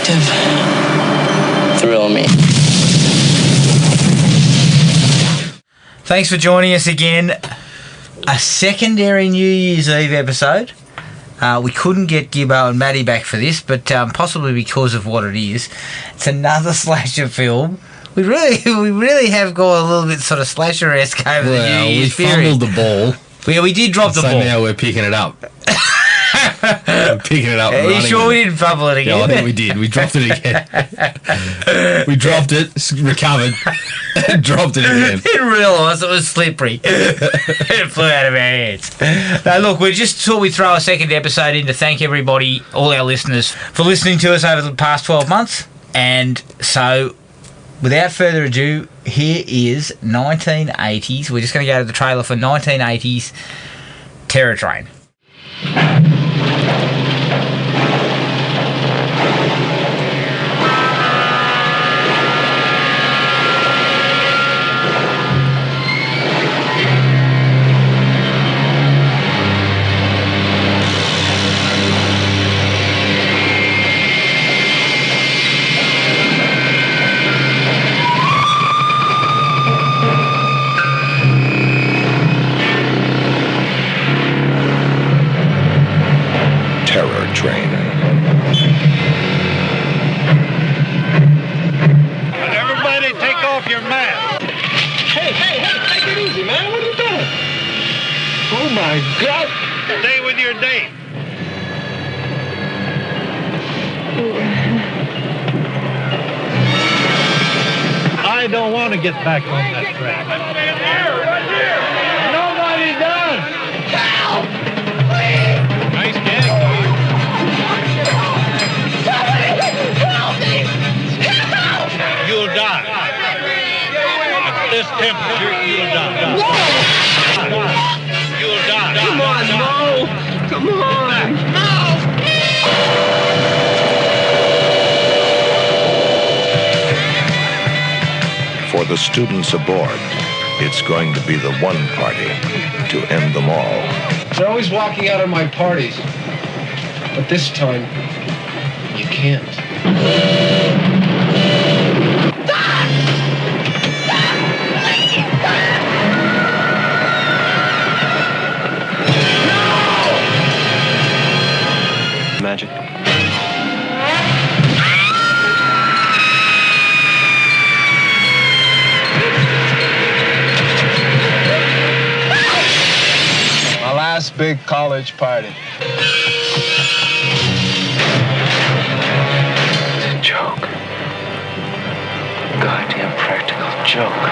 detective. Thrill me. Thanks for joining us again. A secondary New Year's Eve episode. We couldn't get Gibbo and Maddie back for this, but possibly because of what it is. It's another slasher film. We really have got a little bit sort of slasher-esque over the New Year's period. We fumbled the ball. We did drop the ball. So now we're picking it up. We're picking it up and Are you running sure with we didn't fumble it again? Yeah, I think we did. We dropped it again. We dropped it, recovered, and dropped it again. Didn't realise it was slippery. It flew out of our hands. Now, look, we just thought we'd throw a second episode in to thank everybody, all our listeners, for listening to us over the past 12 months. And so, without further ado, here is 1980s. We're just going to go to the trailer for 1980s Terror Train. Terror Train. Everybody take off your mask. Hey, take it easy, man. What are you doing? Oh, my God. Stay with your date. I don't want to get back on that track. Nobody does. Help! Nice gag. You'll die. At this temperature, you'll die. You'll die. Come on, Mo. Come on. For the students aboard, it's going to be the one party to end them all. They're always walking out of my parties. But this time, you can't. Magic. My last big college party. It's a joke. Goddamn practical joke.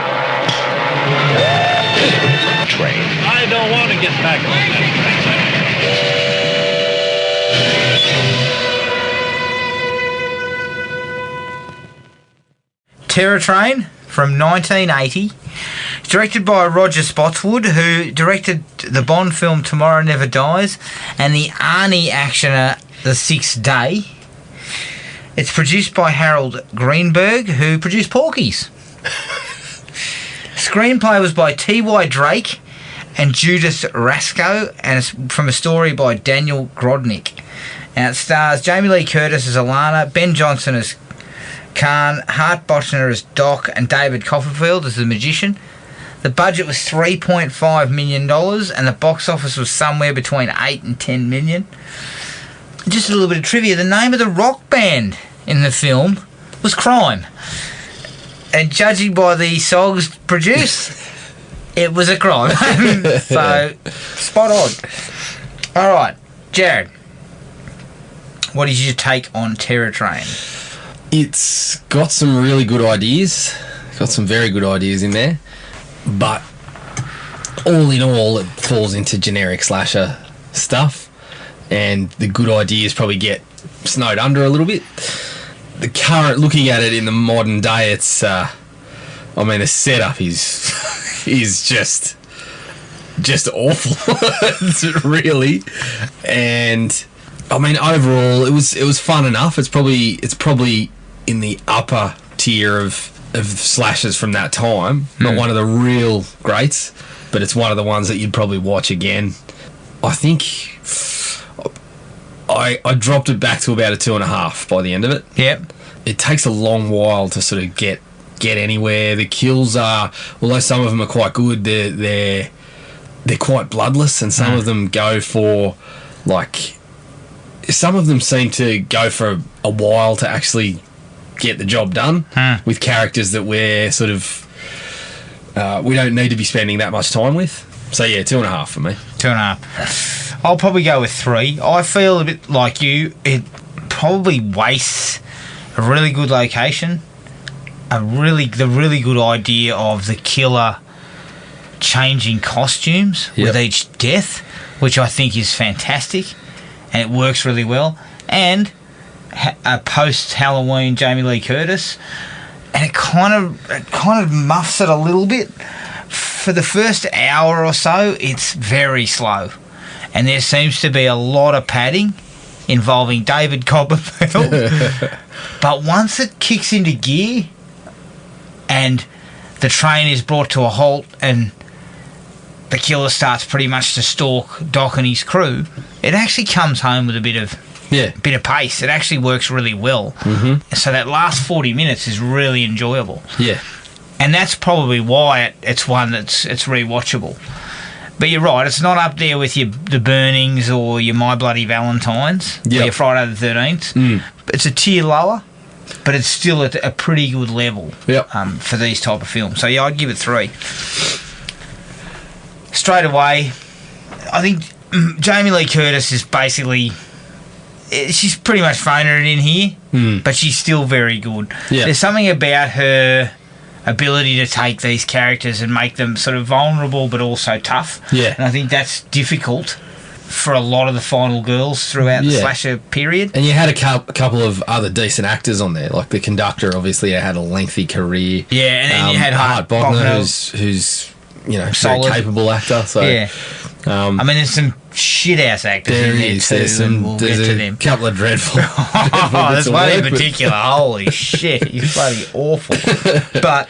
Train. I don't want to get back on that track. Terror Train from 1980. Directed by Roger Spotswood, who directed the Bond film Tomorrow Never Dies and the Arnie actioner The Sixth Day. It's produced by Harold Greenberg, who produced Porky's. Screenplay was by T.Y. Drake and Judith Rasco, and it's from a story by Daniel Grodnick. Now it stars Jamie Lee Curtis as Alana, Ben Johnson as Khan, Hart Bochner as Doc, and David Copperfield as the magician. The budget was $3.5 million, and the box office was somewhere between $8 and $10 million. Just a little bit of trivia: the name of the rock band in the film was Crime, and judging by the songs produced, it was a crime. So, spot on. All right, Jared, what is your take on Terror Train? It's got some really good ideas. Got some very good ideas in there. But all in all, it falls into generic slasher stuff. And the good ideas probably get snowed under a little bit. The current, looking at it in the modern day, it's, the setup is just awful, really. And overall, it was fun enough. It's probably in the upper tier of slashers from that time. Not one of the real greats, but it's one of the ones that you'd probably watch again. I think I dropped it back to about a 2.5 by the end of it. Yep. It takes a long while to sort of get anywhere. The kills are, although some of them are quite good, they're quite bloodless, and some of them go for, like, some of them seem to go for a while to actually get the job done with characters that we're sort of we don't need to be spending that much time with. So yeah, 2.5 for me. 2.5. I'll probably go with 3. I feel a bit like you. It probably wastes a really good location, the really good idea of the killer changing costumes with each death, which I think is fantastic, and it works really well. And a post-Halloween Jamie Lee Curtis, and it kind of muffs it a little bit. For the first hour or so, it's very slow, and there seems to be a lot of padding involving David Copperfield. But once it kicks into gear and the train is brought to a halt and the killer starts pretty much to stalk Doc and his crew, it actually comes home with a bit of pace. It actually works really well. So that last 40 minutes is really enjoyable. Yeah. And that's probably why it's one it's rewatchable. But you're right, it's not up there with the Burnings or your My Bloody Valentines or your Friday the 13th. It's a tier lower, but it's still at a pretty good level for these type of films. So yeah, I'd give it 3. Straight away, I think Jamie Lee Curtis is basically... She's pretty much phoning it in here, but she's still very good. Yeah. There's something about her ability to take these characters and make them sort of vulnerable but also tough. Yeah. And I think that's difficult for a lot of the final girls throughout the slasher period. And you had a couple of other decent actors on there, like the conductor obviously had a lengthy career. Yeah, and then you had Hart Bochner, who's solid, very capable actor. So yeah. I mean, there's some shit-ass actors in there too, and we'll get to them. Couple of dreadful there's one in particular, holy shit, he's bloody awful. But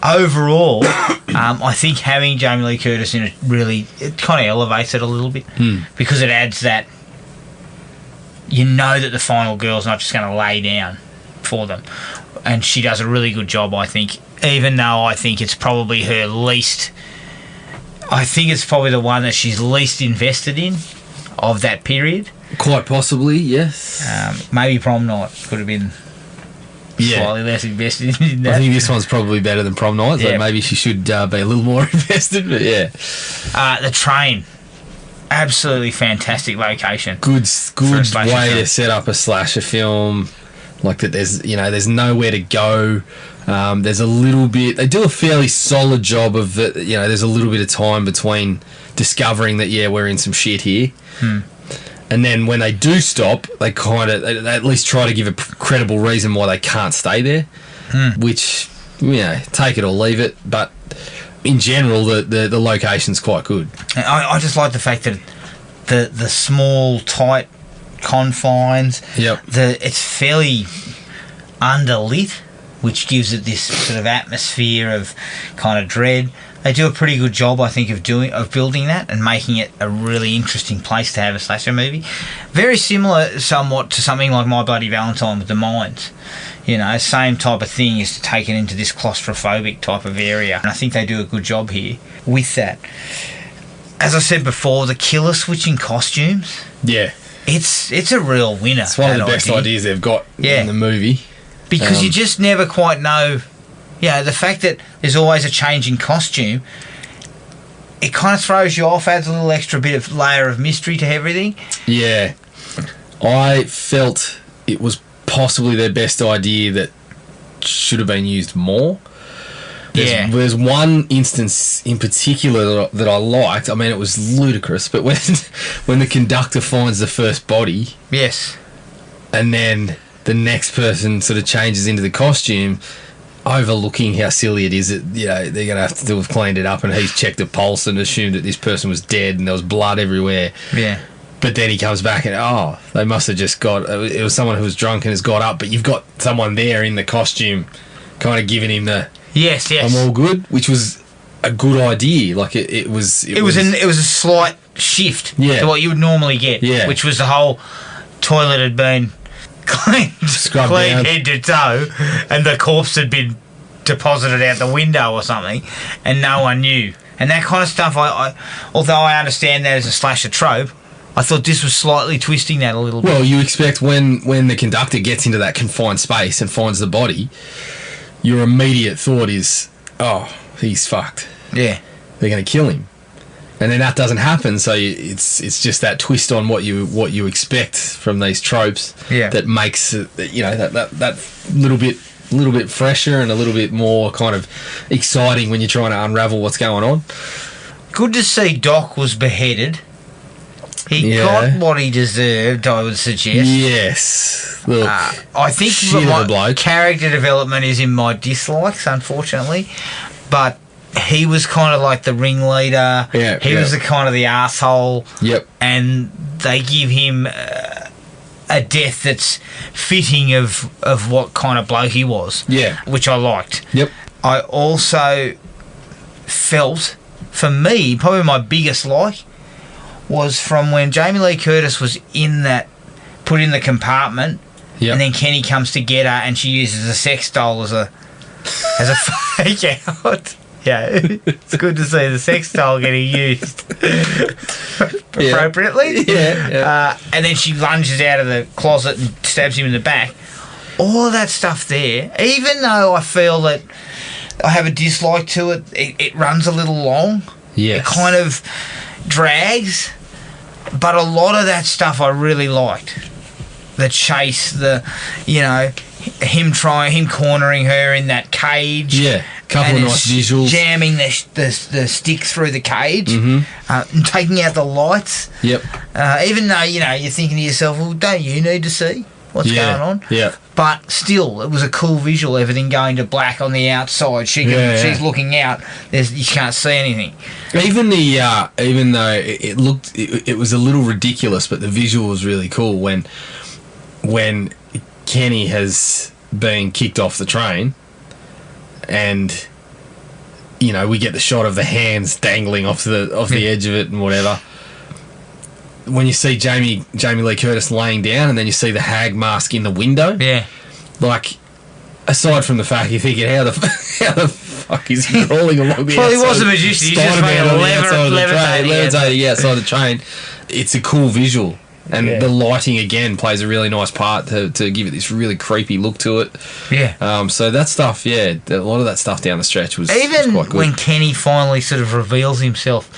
overall, I think having Jamie Lee Curtis in it kind of elevates it a little bit, because it adds that, you know, that the final girl's not just going to lay down for them. And she does a really good job, I think, even though I think it's probably her least... I think it's probably the one that she's least invested in of that period. Quite possibly, yes. Maybe Prom Night could have been slightly less invested in that. I think this one's probably better than Prom Night, so maybe she should be a little more invested, but yeah. The train. Absolutely fantastic location. Good way to set up a slasher film. Like that there's nowhere to go. There's a little bit... They do a fairly solid job of it. There's a little bit of time between discovering that, we're in some shit here. And then when they do stop, they at least try to give a credible reason why they can't stay there. Which, take it or leave it. But in general, the location's quite good. I just like the fact that the small, tight confines... It's fairly underlit, which gives it this sort of atmosphere of kind of dread. They do a pretty good job, I think, of building that and making it a really interesting place to have a slasher movie. Very similar somewhat to something like My Bloody Valentine with the mines. Same type of thing, is to take it into this claustrophobic type of area. And I think they do a good job here with that. As I said before, the killer switching costumes. Yeah. It's a real winner. It's one of the best ideas they've got in the movie. Because you just never quite know... the fact that there's always a change in costume, it kind of throws you off, adds a little extra bit of layer of mystery to everything. Yeah. I felt it was possibly their best idea that should have been used more. There's one instance in particular that I liked. I mean, it was ludicrous, but when the conductor finds the first body... Yes. And then the next person sort of changes into the costume, overlooking how silly it is that, they're going to have to have cleaned it up, and he's checked a pulse and assumed that this person was dead and there was blood everywhere. Yeah. But then he comes back and, they must have just it was someone who was drunk and has got up, but you've got someone there in the costume kind of giving him the... Yes. I'm all good, which was a good idea. Like it was a slight shift to what you would normally get, which was the whole toilet had been cleaned down. head to toe, and the corpse had been deposited out the window or something, and no one knew. And that kind of stuff, I although I understand that as a slasher trope, I thought this was slightly twisting that a little bit. Well, you expect when the conductor gets into that confined space and finds the body, your immediate thought is, oh, he's fucked. Yeah. They're going to kill him. And then that doesn't happen, so it's just that twist on what you expect from these tropes that makes it, that little bit fresher and a little bit more kind of exciting when you're trying to unravel what's going on. Good to see Doc was beheaded. He got what he deserved, I would suggest. Yes. Look, I think my character development is in my dislikes, unfortunately, but he was kind of like the ringleader. He was the kind of the asshole. Yep. And they give him a death that's fitting of what kind of bloke he was. Yeah. Which I liked. Yep. I also felt, for me, probably my biggest like was from when Jamie Lee Curtis was put in the compartment, and then Kenny comes to get her, and she uses a sex doll as a fake out. Yeah, it's good to see the sex doll getting used appropriately. Yeah. And then she lunges out of the closet and stabs him in the back. All of that stuff there, even though I feel that I have a dislike to it, it runs a little long. Yes. It kind of drags. But a lot of that stuff I really liked. The chase, him cornering her in that cage. Yeah, couple of nice visuals. Jamming the stick through the cage. And taking out the lights. Yep. Even though, you're thinking to yourself, well, don't you need to see what's going on? Yeah. But still, it was a cool visual, everything going to black on the outside. She's looking out. You can't see anything. Even even though it was a little ridiculous, but the visual was really cool when Kenny has been kicked off the train, and we get the shot of the hands dangling off the edge of it and whatever. When you see Jamie Lee Curtis laying down, and then you see the hag mask in the window, like, aside from the fact you're thinking, how the fuck is he crawling along the outside? Well, he was a magician. He's just levitating outside the train. It's a cool visual, and the lighting again plays a really nice part to give it this really creepy look to it. Yeah. So that stuff, a lot of that stuff down the stretch was quite good. When Kenny finally sort of reveals himself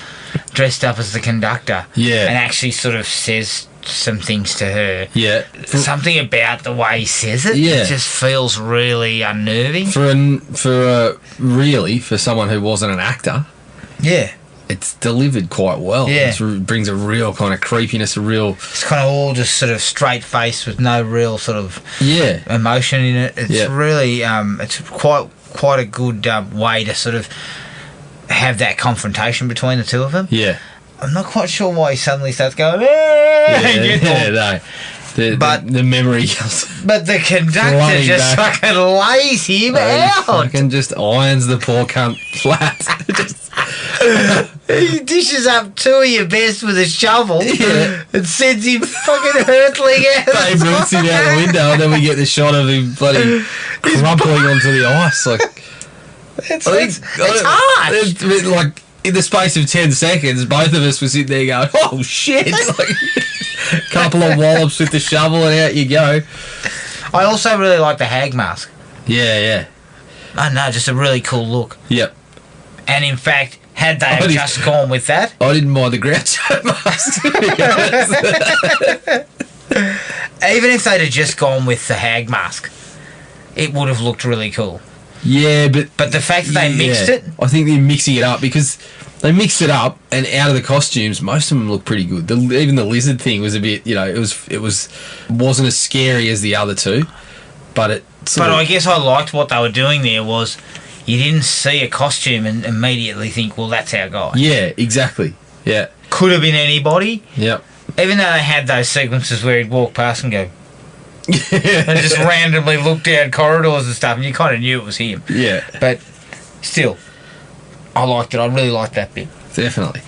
dressed up as the conductor, and actually sort of says some things to her. Yeah. Something about the way he says it. Yeah. It just feels really unnerving. For someone who wasn't an actor. Yeah. It's delivered quite well. Yeah. It brings a real kind of creepiness, It's kind of all just sort of straight face with no real sort of emotion in it. It's really it's quite a good way to sort of have that confrontation between the two of them. Yeah. I'm not quite sure why he suddenly starts going, no. The memory comes. But the conductor just fucking lays him out. Fucking just irons the poor cunt flat. He dishes up two of your best with a shovel and sends him fucking hurtling out. Babe Ruth's him out the window, and then we get the shot of him bloody crumpling onto the ice. It's harsh. Like, in the space of 10 seconds, both of us were sitting there going, oh shit. A couple of wallops with the shovel and out you go. I also really like the hag mask. Yeah. I know, just a really cool look. Yep. And in fact, had they just gone with that, I didn't mind the Groucho mask. even if they'd have just gone with the hag mask, it would have looked really cool. Yeah, but the fact that they mixed it, I think they're mixing it up because they mixed it up, and out of the costumes, most of them look pretty good. Even the lizard thing was a bit, it wasn't as scary as the other two, but I guess I liked what they were doing there was you didn't see a costume and immediately think, well, that's our guy. Yeah, exactly. Yeah, could have been anybody. Yep. Even though they had those sequences where he'd walk past and go. And just randomly look down corridors and stuff, and you kind of knew it was him. Yeah. But still, I liked it. I really liked that bit. Definitely.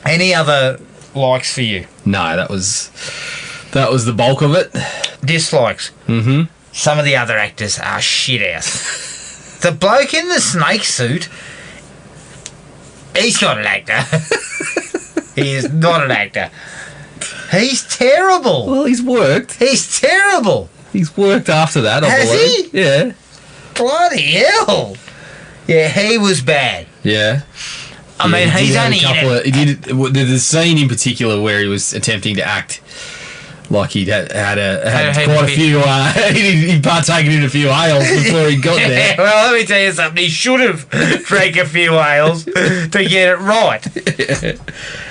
Any other likes for you? No, that was That was the bulk of it. Dislikes. Mm-hmm. Some of the other actors are shit ass. The bloke in the snake suit, he's not an actor. He is not an actor. He's terrible. Well, he's worked. He's terrible. He's worked after that, I Has believe. he? Yeah. Bloody hell. Yeah, he was bad. Yeah. I mean, he he's did have only a couple of, he did the scene in particular where he was attempting to act like he'd had quite a few. He'd partaken in a few ales before he got there. Well, let me tell you something. He should have drank a few ales to get it right.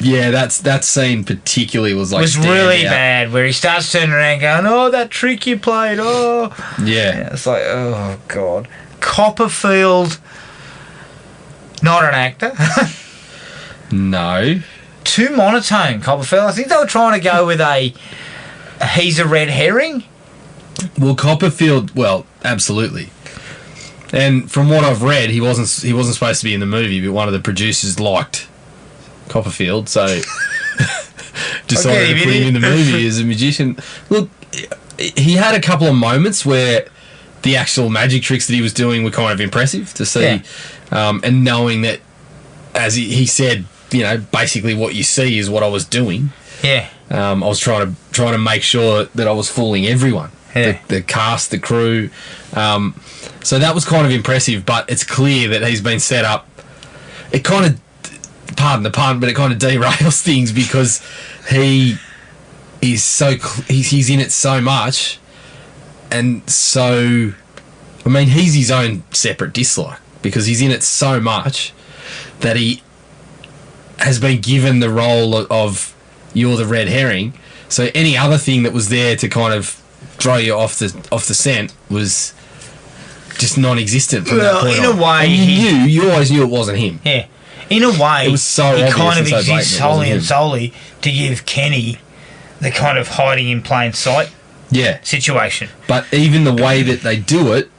Yeah, that scene particularly was like really out. bad. Where he starts turning around, going, "Oh, that trick you played! Oh, Yeah. It's like, oh god, Copperfield, not an actor." No. Too monotone, Copperfield. I think they were trying to go with he's a red herring. Well, Copperfield. Well, absolutely. And from what I've read, he wasn't supposed to be in the movie, but one of the producers liked Copperfield, so decided to put him in the movie as a magician. Look, he had a couple of moments where the actual magic tricks that he was doing were kind of impressive to see, and knowing that, as he said, you know, basically what you see is what I was doing. Yeah. I was trying to make sure that I was fooling everyone, the cast, the crew. So that was kind of impressive, but it's clear that he's been set up. It kind of, pardon the pun, but it kind of derails things because he's in it so much, and so, I mean, he's his own separate dislike because he's in it so much that he has been given the role of you're the red herring. So any other thing that was there to kind of throw you off the scent was just non-existent from that point in on. a way, And you always knew it wasn't him. Yeah. In a way, It was so he obvious kind of and so exists blatant it wasn't solely and him. solely to give Kenny the kind of hiding in plain sight Yeah. situation. But even the way that they do it,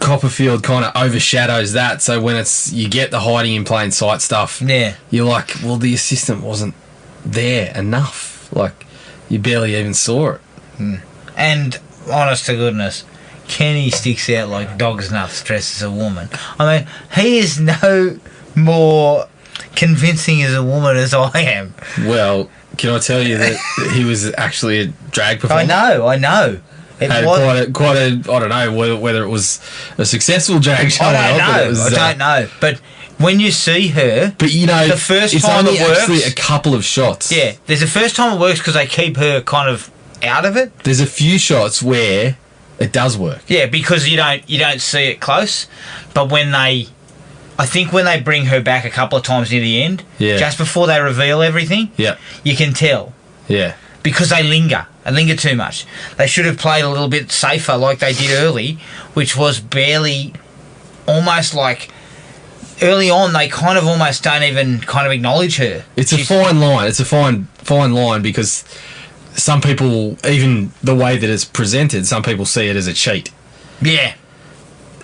Copperfield kind of overshadows that. So when you get the hiding in plain sight stuff, you're like, well, the assistant wasn't there enough. Like, you barely even saw it. And honest to goodness, Kenny sticks out like dog's nuts dressed as a woman. I mean, he is no more convincing as a woman as I am. Well, can I tell you that he was actually a drag performer? I know. It Had was, quite a I don't know whether it was a successful drag show. I don't know. But when you see her, But you know, the first it's time only it works, actually a couple of shots. yeah, there's the first time it works because they keep her kind of out of it. There's a few shots where it does work. Yeah, because you don't see it close, but when they bring her back a couple of times near the end, just before they reveal everything, Yeah. you can tell Yeah. because they linger too much. They should have played a little bit safer like they did early, which was barely, almost like early on they kind of almost don't even kind of acknowledge her. It's a fine line. It's a fine line because some people, even the way that it's presented, some people see it as a cheat. Yeah.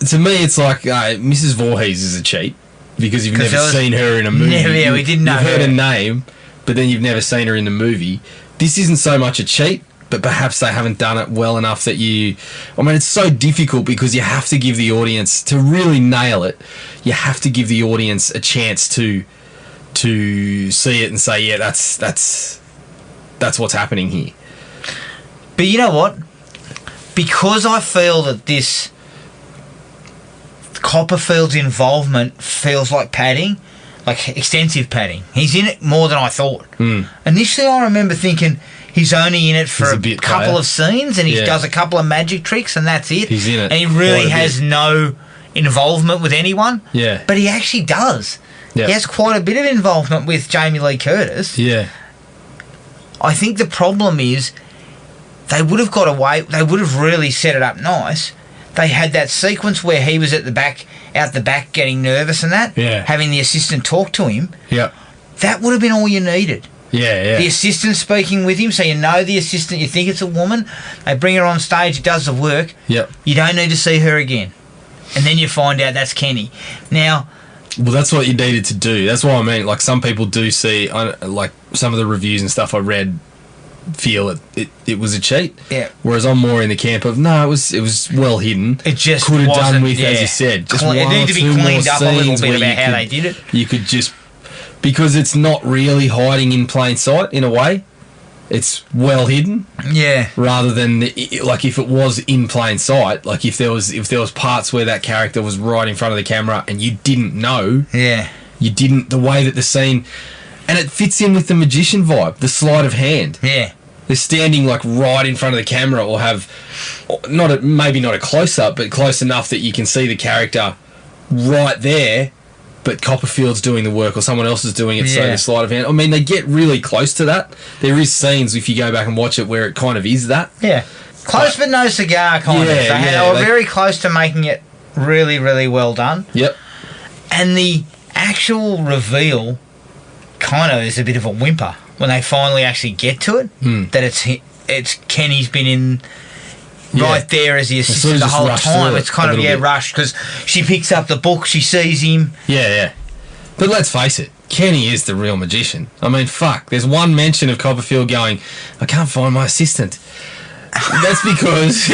To me, it's like Mrs. Voorhees is a cheat because you've never seen her in a movie. We didn't know You've heard her. her name, but then you've never seen her in the movie. This isn't so much a cheat, but perhaps they haven't done it well enough that it's so difficult because you have to give the audience, to really nail it, you have to give the audience a chance to see it and say, yeah, that's what's happening here. But you know what? Because I feel that this Copperfield's involvement feels like padding, like extensive padding. He's in it more than I thought. Initially, I remember thinking he's only in it for He's a a bit couple player. of scenes and he Yeah. does a couple of magic tricks and that's it. He's in it And he really quite a has bit. no involvement with anyone. Yeah. But he actually does. Yeah. He has quite a bit of involvement with Jamie Lee Curtis. Yeah. I think the problem is they would have got away. They would have really set it up nice. They had that sequence where he was out the back, getting nervous and that. Yeah. Having the assistant talk to him. Yeah. That would have been all you needed. Yeah. The assistant speaking with him, so you know the assistant. You think it's a woman. They bring her on stage. It does the work. Yep. You don't need to see her again, and then you find out that's Kenny. Now, Well, that's what you needed to do. That's what I mean. Like, some people do see, like, some of the reviews and stuff I read feel it was a cheat. Yeah. Whereas I'm more in the camp of no, it was well hidden. It just could have done wasn't, with, yeah, as you said, just it one needed or to be two more cleaned up a little scenes bit where about you how could- they did it. You could just, because it's not really hiding in plain sight in a way. It's well hidden. Yeah. Rather than like if it was in plain sight, like if there was parts where that character was right in front of the camera and you didn't know, Yeah. you didn't, the way that the scene, and it fits in with the magician vibe, the sleight of hand. Yeah. They're standing like right in front of the camera, or have maybe not a close up, but close enough that you can see the character right there. But Copperfield's doing the work, or someone else is doing it, so Yeah. the sleight of hand. I mean, they get really close to that. There is scenes, if you go back and watch it, where it kind of is that. Yeah. Close but no cigar kind of. Yeah, They were like- very close to making it really, really well done. Yep. And the actual reveal kind of is a bit of a whimper when they finally actually get to it. That it's Kenny's been in right there as the sort assistant of the just whole rushed time. through It's it kind a of little bit. rushed because she picks up the book, she sees him. Yeah. But let's face it, Kenny is the real magician. I mean, fuck, there's one mention of Copperfield going, I can't find my assistant. That's because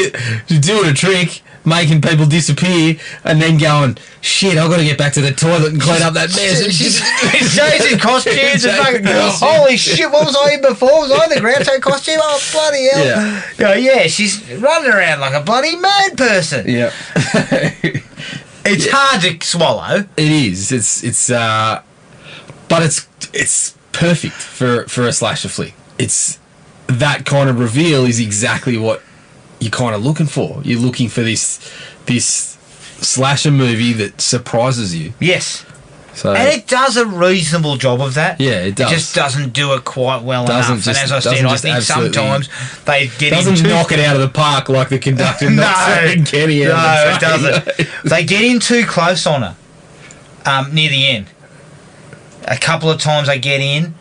you're doing a trick, making people disappear, and then going, shit, I've got to get back to the toilet and clean up that mess. She's in costumes and fucking, holy shit, what was I in before? Was I in the Groucho costume? Oh, bloody hell. Yeah, she's running around like a bloody mad person. Yeah. It's hard to swallow. It is. But it's perfect for a slasher flick. It's that kind of reveal is exactly what you're kind of looking for. You're looking for this slasher movie that surprises you. Yes. So And it does a reasonable job of that. Yeah, it does. It just doesn't do it quite well Doesn't enough. just- And as I said, doesn't I just think absolutely- sometimes they get doesn't into... knock it out of the park like the conductor knocks Kenny out. No, of it the doesn't. train. They get in too close on her near the end. A couple of times they get in,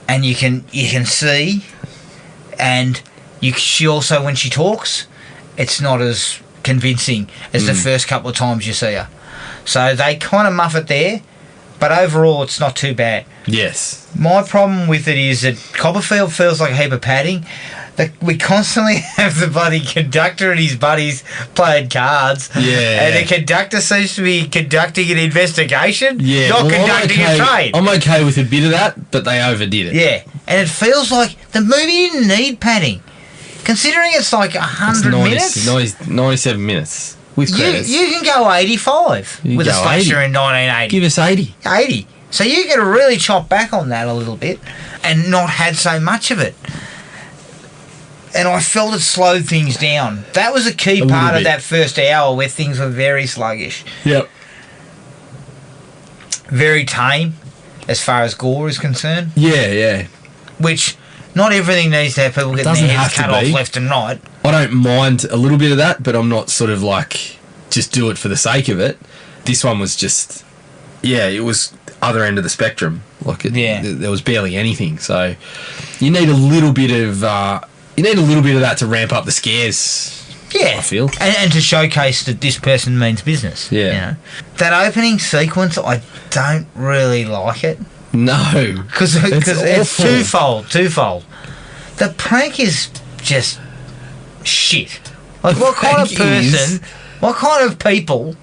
and you can see, and she also, when she talks, it's not as convincing as the first couple of times you see her. So they kind of muff it there, but overall it's not too bad. Yes. My problem with it is that Copperfield feels like a heap of padding. That we constantly have the bloody conductor and his buddies playing cards. Yeah. And the conductor seems to be conducting an investigation, Yeah. not well, conducting a train. I'm okay with a bit of that, but they overdid it. Yeah. And it feels like the movie didn't need padding. Considering it's like 100 minutes. 97 minutes with credits. You can go 85 You with a go slasher 80. in 1980. Give us 80. 80. So you could really chop back on that a little bit and not had so much of it. And I felt it slowed things down. That was a key A part little of bit. that first hour where things were very sluggish. Yep. Very tame as far as gore is concerned. Yeah. Which, not everything needs to have people getting Doesn't their heads have cut to off be. left and right. I don't mind a little bit of that, but I'm not sort of like just do it for the sake of it. This one was just, it was other end of the spectrum. Like there was barely anything. So you need a little bit of that to ramp up the scares. Yeah. I feel. And to showcase that this person means business. Yeah. You know? That opening sequence, I don't really like it. No, Because it's awful. twofold. The prank is just shit. Like, what kind of prank is- person, what kind of people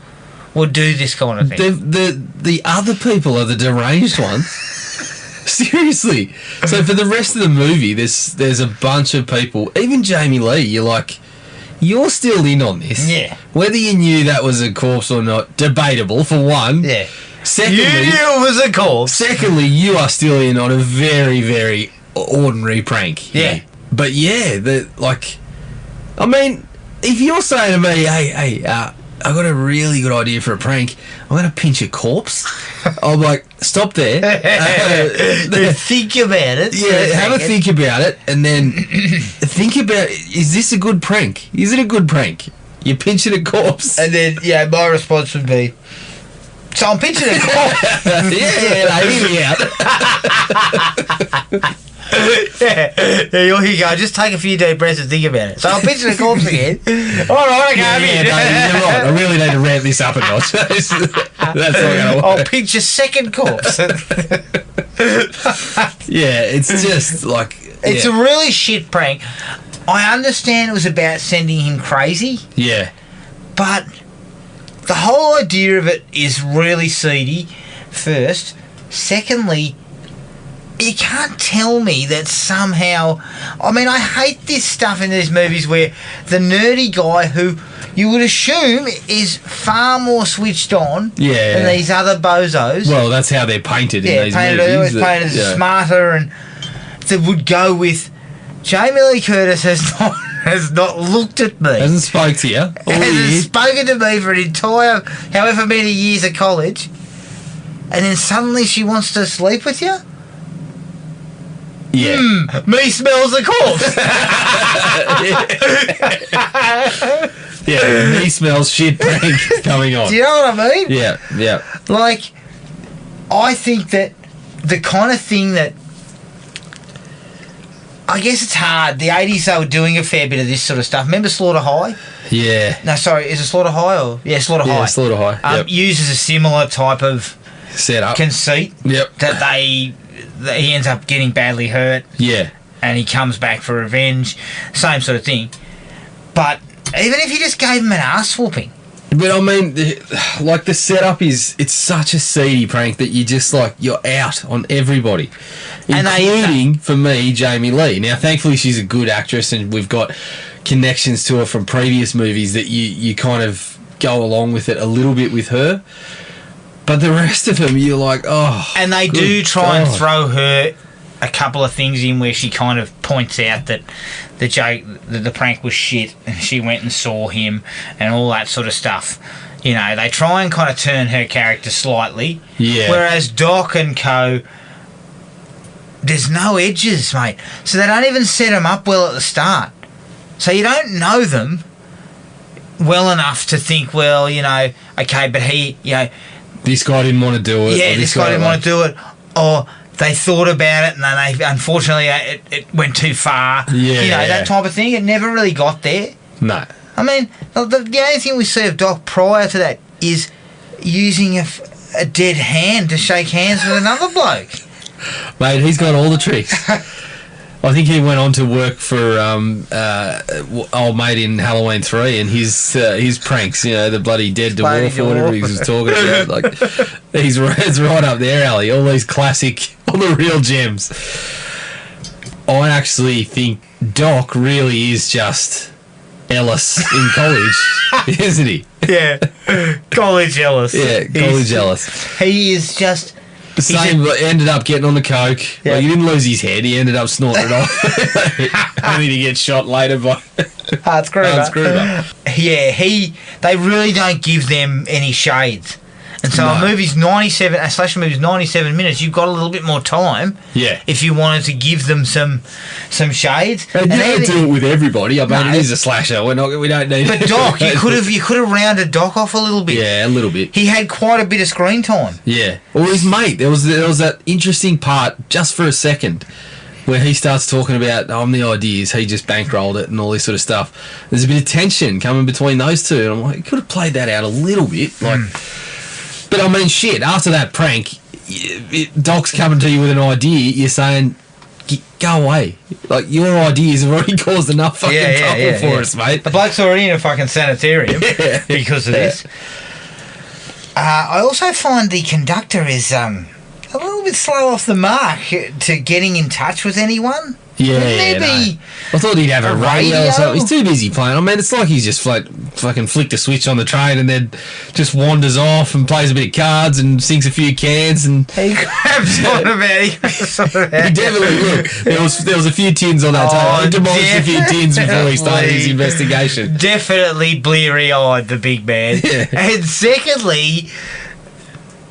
would do this kind of thing? The other people are the deranged ones. Seriously. So for the rest of the movie, there's a bunch of people. Even Jamie Lee, you're like, you're still in on this. Yeah. Whether you knew that was a corpse or not, debatable for one. Yeah. Secondly, You knew it was a corpse. Secondly, you are still in on a very, very ordinary prank. Yeah. But I mean, if you're saying to me, hey, I've got a really good idea for a prank, I'm going to pinch a corpse, I'm like, stop there. Think about it. for a Have a second. think about it, and then think about, is this a good prank? Is it a good prank? You're pinching a corpse. And then, my response would be, so I'm pinching a corpse. hear me out. Here you go. Just take a few deep breaths and think about it. So I'm pinching a corpse again. All right, okay, I'm in. No, you're right. I really need to ramp this up a notch. That's not going to I'll work. pinch a second corpse. Yeah, it's just like It's Yeah. a really shit prank. I understand it was about sending him crazy, Yeah. but the whole idea of it is really seedy, first. Secondly, you can't tell me that somehow... I mean, I hate this stuff in these movies where the nerdy guy who you would assume is far more switched on Yeah. than these other bozos. Well, that's how they're painted in these painted, movies. always painted as Yeah. smarter, and that would go with... Jamie Lee Curtis has not looked at me. Hasn't spoke to you all Hasn't year. spoken to me for an entire however many years of college, and then suddenly she wants to sleep with you? Yeah. Me smells a corpse. Yeah, he smells shit prank coming on. Do you know what I mean? Yeah, yeah. Like, I think that the kind of thing that... I guess it's hard. The 80s, they were doing a fair bit of this sort of stuff. Remember Slaughter High? Yeah. No, sorry, is it Slaughter High or... Yeah, Slaughter Yeah, High. Slaughter High. Yep. Uses a similar type of Set up. conceit Yep. that he ends up getting badly hurt Yeah. and he comes back for revenge. Same sort of thing. But even if you just gave him an ass whooping... But I mean, like the setup is, it's such a seedy prank that you just like, you're out on everybody. And Including, for me, Jamie Lee. Now, thankfully, she's a good actress and we've got connections to her from previous movies that you kind of go along with it a little bit with her. But the rest of them, you're like, oh. And they good do try and God. throw her a couple of things in where she kind of points out that the prank was shit and she went and saw him and all that sort of stuff. You know, they try and kind of turn her character slightly. Yeah. Whereas Doc and co, there's no edges, mate. So they don't even set them up well at the start. So you don't know them well enough to think, well, you know, okay, but he, you know, This guy didn't want to do it. yeah, or this guy didn't want to do it, or they thought about it and then they unfortunately it went too far. Yeah, you know, yeah. that type of thing. It never really got there. No. I mean, the only thing we see of Doc prior to that is using a dead hand to shake hands with another bloke. Mate, he's got all the tricks. I think he went on to work for old mate in Halloween 3 and his pranks, you know, the bloody dead Bloody dwarf or whatever he was talking about. Like, it's right up there, alley. All these classic, all the real gems. I actually think Doc really is just Ellis in college, isn't he? Yeah, college Ellis. Yeah, college Ellis. He is just... The same, ended up getting on the coke. Yeah. Like, he didn't lose his head. He ended up snorting it off. Only to get shot later by Hans Gruber. Hans Gruber. Yeah, they really don't give them any shades. And so a No. slasher movie's 97 minutes, you've got a little bit more time Yeah. if you wanted to give them some shades. They And don't even- do it with everybody. I mean, No. it is a slasher. We don't need. But Doc, you could have rounded Doc off a little bit. Yeah, a little bit. He had quite a bit of screen time. Yeah. Or his mate. There was that interesting part just for a second where he starts talking about I'm the ideas. He just bankrolled it and all this sort of stuff. There's a bit of tension coming between those two, and I'm like, you could have played that out a little bit, like. But I mean, shit. After that prank, Doc's coming to you with an idea. You're saying, "Go away!" Like your ideas have already caused enough fucking trouble for us, mate. The bloke's already in a fucking sanitarium because of this. I also find the conductor is a little bit slow off the mark to getting in touch with anyone. Yeah, Wouldn't there be no. I thought he'd have a a radio or radio? something. He's too busy playing. I mean, it's like he's just fucking flicked a switch on the train and then just wanders off and plays a bit of cards and sinks a few cans and He grabs on about he definitely look. There was a few tins on that table. He demolished a few tins before he started his definitely. investigation. Definitely bleary-eyed, the big man. Yeah. And secondly,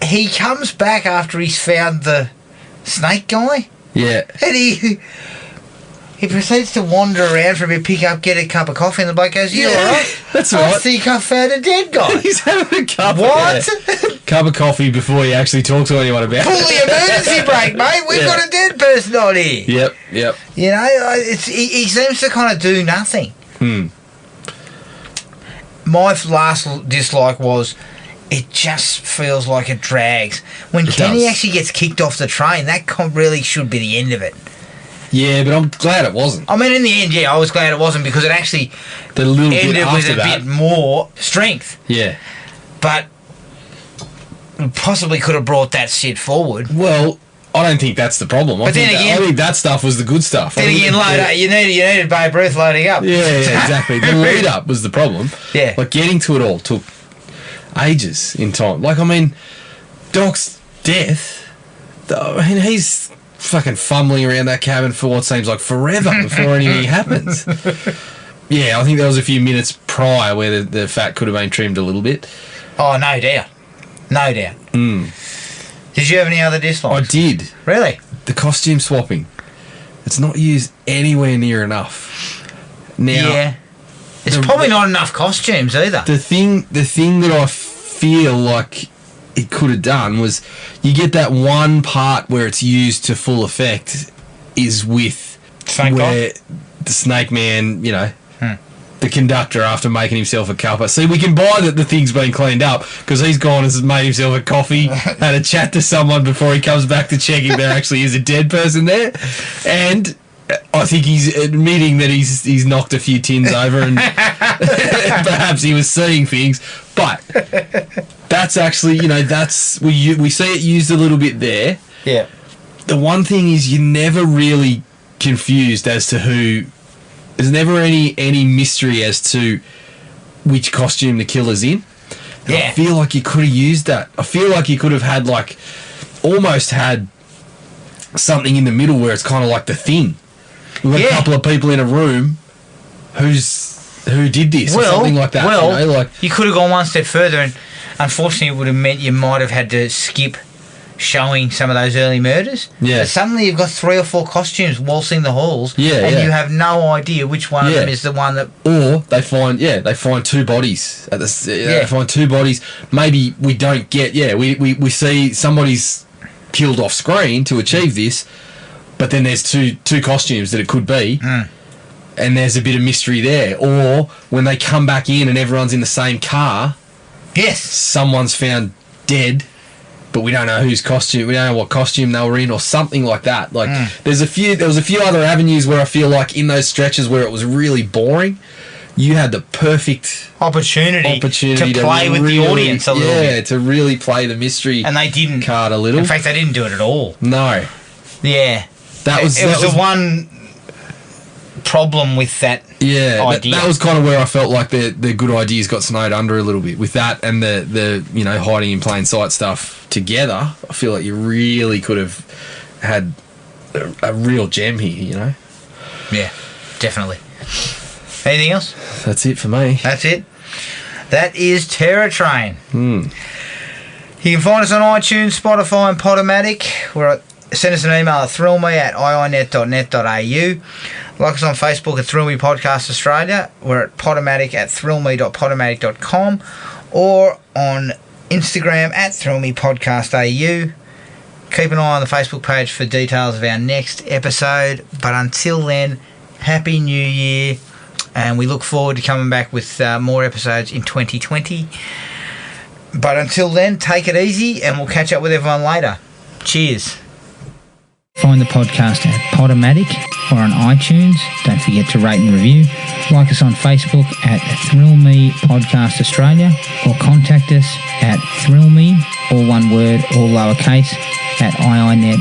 he comes back after he's found the snake guy, Yeah. and he proceeds to wander around for a bit, pick up, get a cup of coffee, and the bloke goes, "You Yeah, alright? that's I right. think I found a dead guy." He's having a cup. What? Cup of coffee before you actually talk to anyone about Pull the emergency brake, mate. We've Yeah. got a dead person on here. Yep. You know, he seems to kind of do nothing. My last dislike was it just feels like it drags. When It Kenny does. actually gets kicked off the train, that really should be the end of it. Yeah, but I'm glad it wasn't. I mean, in the end, yeah, I was glad it wasn't because it actually The little bit ended with after a that. bit more strength. Yeah. But we possibly could have brought that shit forward. Well, I don't think that's the problem. But then again- I think that stuff was the good stuff. Then again, you needed Babe Ruth loading up. Yeah, exactly. The lead up was the problem. Yeah. Like getting to it all took ages in time. Like, I mean, Doc's death, I mean, he's fucking fumbling around that cabin for what seems like forever before anything happens. Yeah, I think there was a few minutes prior where the fat could have been trimmed a little bit. Oh, no doubt. No doubt. Did you have any other I dislikes? did. Really? The costume swapping. It's not used anywhere near enough. Now, Yeah. It's probably not enough costumes either. the thing that I feel like it could have done was you get that one part where it's used to full effect is with Snake where the Snake Man, you know, the conductor after making himself a cuppa. See, we can buy that the thing's been cleaned up because he's gone and has made himself a coffee, had a chat to someone before he comes back to check if there actually is a dead person there, and I think he's admitting that he's knocked a few tins over and perhaps he was seeing things, but that's actually, you know, that's we see it used a little bit there. Yeah. The one thing is you're never really confused as to who. There's never any mystery as to which costume the killer's in. And Yeah. I feel like you could have used that. I feel like you could have had almost had something in the middle where it's kind of like The Thing. We've got a couple of people in a room who did this or something like that. Well, you know, like, you could have gone one step further, and unfortunately, it would have meant you might have had to skip showing some of those early murders. Yeah. But suddenly you've got 3 or 4 costumes waltzing the halls, Yeah, and yeah. you have no idea which one of Yeah. them is the one that. or they find 2 bodies at the. They find 2 bodies. Maybe we don't get. Yeah, we see somebody's killed off screen to achieve this, but then there's two costumes that it could be, and there's a bit of mystery there. Or when they come back in and everyone's in the same car, Yes. someone's found dead, but we don't know whose costume. We don't know what costume they were in, or something like that. Like there was a few other avenues where I feel like in those stretches where it was really boring, you had the perfect Opportunity to play with really, the audience a little bit. to really play the mystery And they didn't. card a little. In fact, they didn't do it at all. No, Yeah. that was It was the one problem with that. yeah. idea. That was kind of where I felt like the good ideas got snowed under a little bit with that and the you know, hiding in plain sight stuff together. I feel like you really could have had a real gem here. You know, Yeah, definitely. Anything else? that's it for me. That's it. That is Terror Train. You can find us on iTunes, Spotify, and Podomatic. Send us an email at thrillme@iinet.net.au. Like us on Facebook at Thrill Me Podcast Australia. We're at Podomatic at thrillme.podomatic.com, or on Instagram at thrillmepodcastau. Keep an eye on the Facebook page for details of our next episode. But until then, Happy New Year. And we look forward to coming back with more episodes in 2020. But until then, take it easy, and we'll catch up with everyone later. Cheers. Find the podcast at Podomatic or on iTunes. Don't forget to rate and review. Like us on Facebook at Thrill Me Podcast Australia, or contact us at thrillme, all one word, all lowercase, at iinet.net.au.